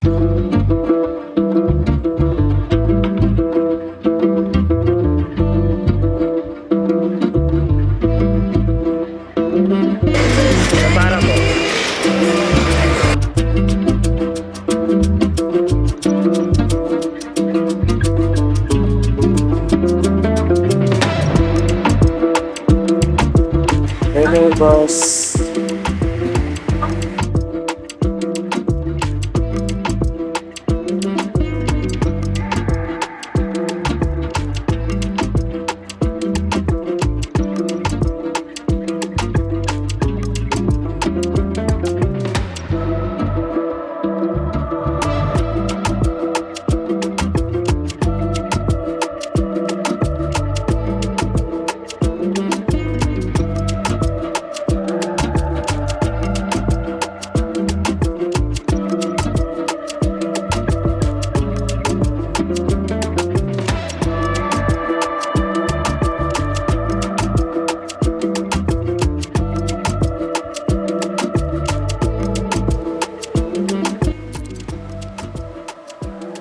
Para po. Hello, boss.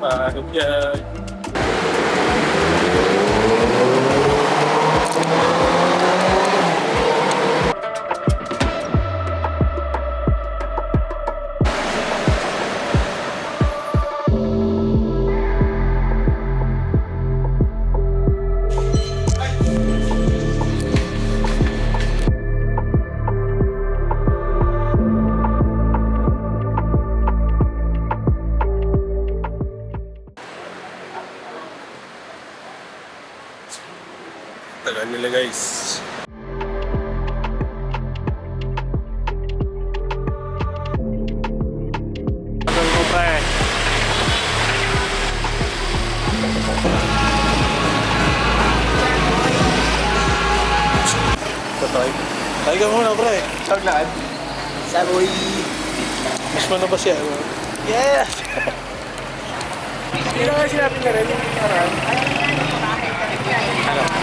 Paano yan? Tagal nila guys. Tagal ko pa eh. Patay. Tayo ka muna pre. Saglaan. Saboy. Mas mo na ba siya? Yes! Hindi na nga sinabi na rin yung naran.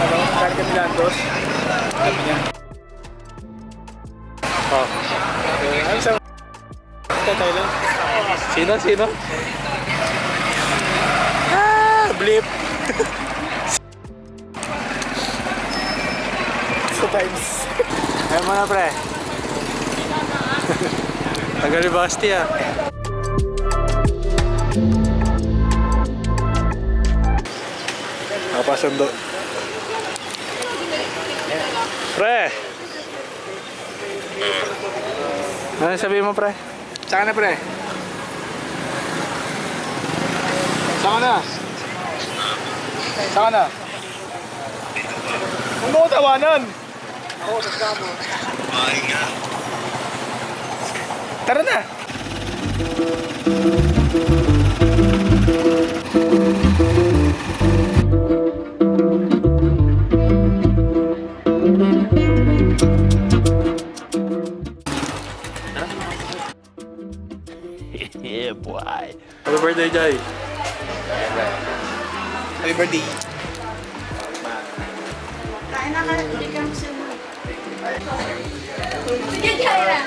Ano? Kaya kami landos. Sabi niya. Oh. Ano sa... Tatay lang. Sino? Sino? Ah! Blip! Sa times. Ayaw mo na pre. Taga-Ribasti ah. Napasundo. Pre! Ano sabihin mo pre? Saan na pre? Saan na? Saan na? Huwag mo tawanan! Ako, nagkamo. Ay nga. Tara na! Yeah, boy. Happy birthday, Jai. Happy birthday. Kain na ka, hindi ka masunod. Sige, Jaira.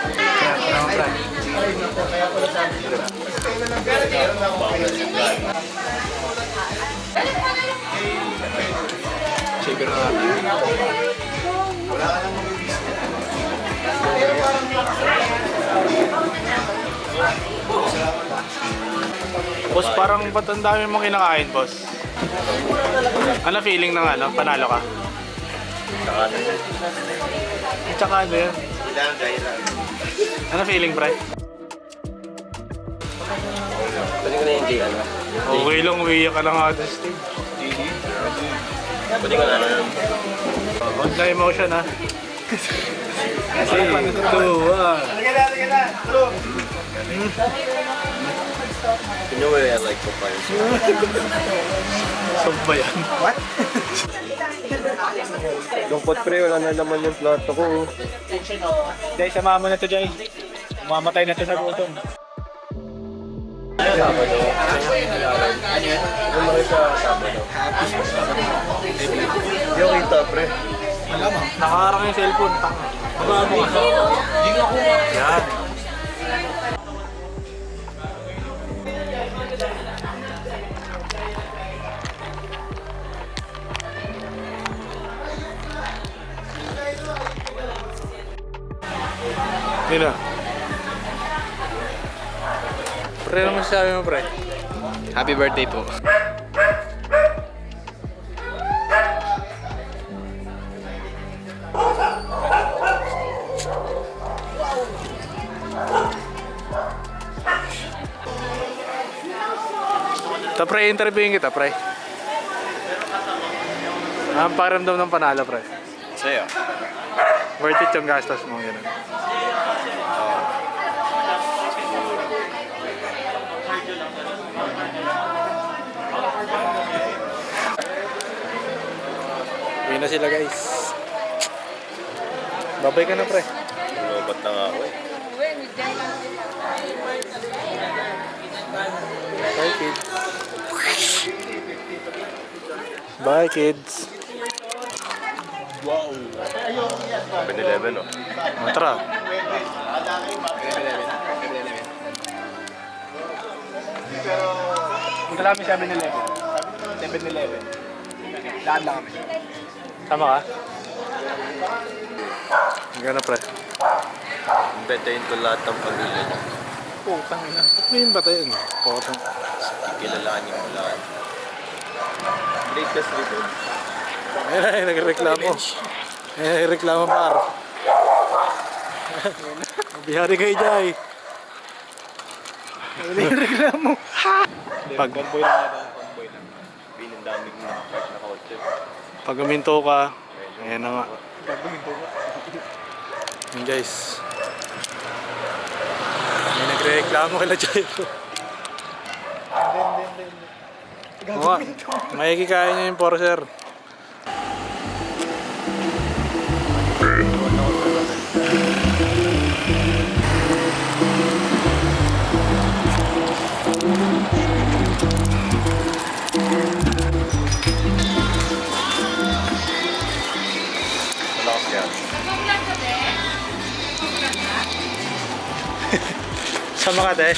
Shaker na natin. Boss, parang ba't ang dami mong kinakain, boss? Ano feeling ng ano? Panalo ka? Tsaka ano yun? Ano feeling, pre? Pwede ko na yung ano? Okay lang, uwiyak ka na nga sa stage. Pwede ko na ano? On na emotion, ha? Kasi, 2, 1. You know where I like papayas? Saan ba yan? What? Lungkot pre, wala na naman yung plato ko. Jay, samahan mo na to, Jay. Umamatay na to sa gutom. Sabado. Yung mga sa Sabado. Hindi ko kita pre. Malamang. Nakaharang yung cellphone. Tanga. Baba mo ka. Yan. Nino. Pre, ano masasabi mo, pre? Happy birthday po. Ta, pre, interviewin kita, pre. Ang pakiramdam ng panalo, pre. Sa'yo. Worth it yung gastos mo, yun. Uwi na sila, guys. Babay ka na, pre. Lobat na nga ako eh. Bye, kids. Bye, kids. Wow. 7-Eleven oh. Tara. Punta lang kami 7-Eleven. 7-Eleven. Daan lang kami. Tama ka? Gana, pre. Betayin ko lahat ng pamilya niya. Putang ina. Ba't mo yung batayin? Putang. Kilalanin mo lahat. Latest return. Ayun ay, nagreklamo. Nagreklamo, par. Bihari kayo, Jai. Nagreklamo. Pag, Convoy lang natin. Convoy lang. Pinandaming nakapark na kotse. pag uminto ka, ayan na nga. Yun, guys. May nagreklamo kila Jai. Oo, makikikain niya yung Porser. Malakas yan. Sama ka, te.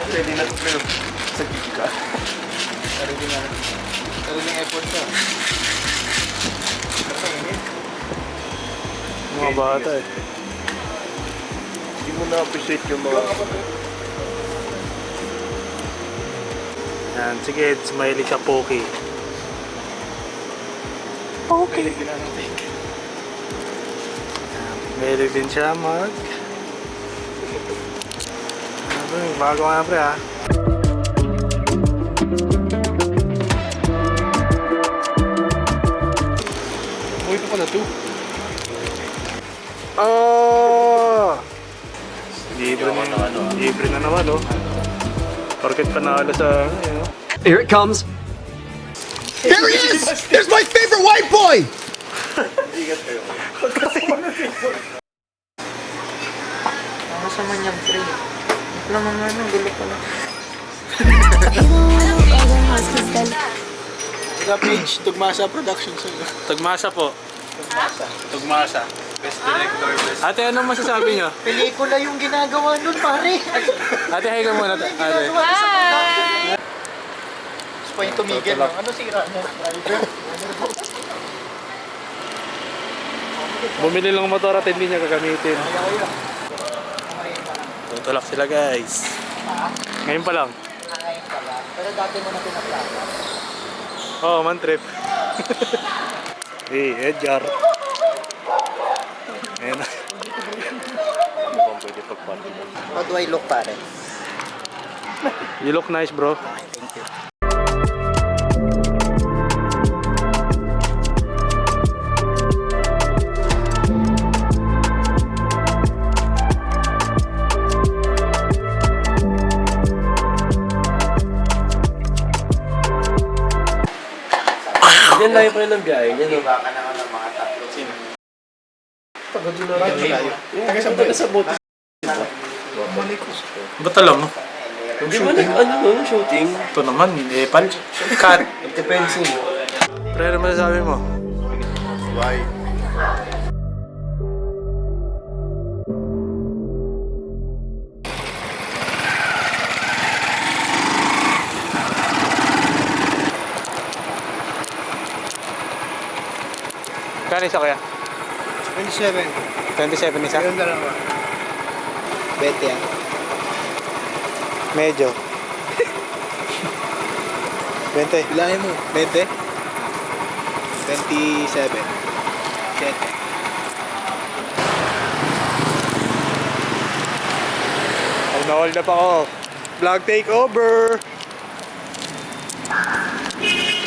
Pwede na pero sa gigika. Talagang effort ka. Mga bata eh. Hindi mo na-appreciate yung mga... Yan, sige, smiley siya, Poki. Poki. Mahilig din siya mag... Bago nga, pre, ha? Uy, ito pala to. Oh! Libre na naman, oh. Porket panalo sa, ano, Here it comes. There he is! There's my favorite white boy! Nasa man yung free. Ito naman nga nung gulo ko lang. Sa page, Tugmasa Productions. Tugmasa po. Tugmasa. Best director, best... Ate, anong masasabi niyo? Pelikula yung ginagawa nun, pare. Ate, hi ka muna. Ate. Gusto pa yung tumigil. Ano sira niya? Bumili lang ng motor at hindi niya gagamitin. Tutulak sila, guys. Ngayon pa lang. Pero dati mo na pinaplaka. Oh, man trip. Hey, Edgar. Ayan na. Ano bang pwede pagpano mo? How do I look, pare? You look nice, bro. Thank you. Yan layo pa rin ng biyahe niya, no? Baka naman ng mga tatlo. Sino? Pagod yun natin. Taga sa bote. Ba't alam mo? Hindi ba nag-ano shooting? Ito naman, Nepal. Cut. Nagka-fencing. Pre, ano masasabi mo? Why? Kani sa kaya? 27. 27 isa. Yung dalawa. 20 yan. Medyo. 20. Bilangin mo. 20? 27. 7. Pag na-hold up ako. Vlog takeover! Yee!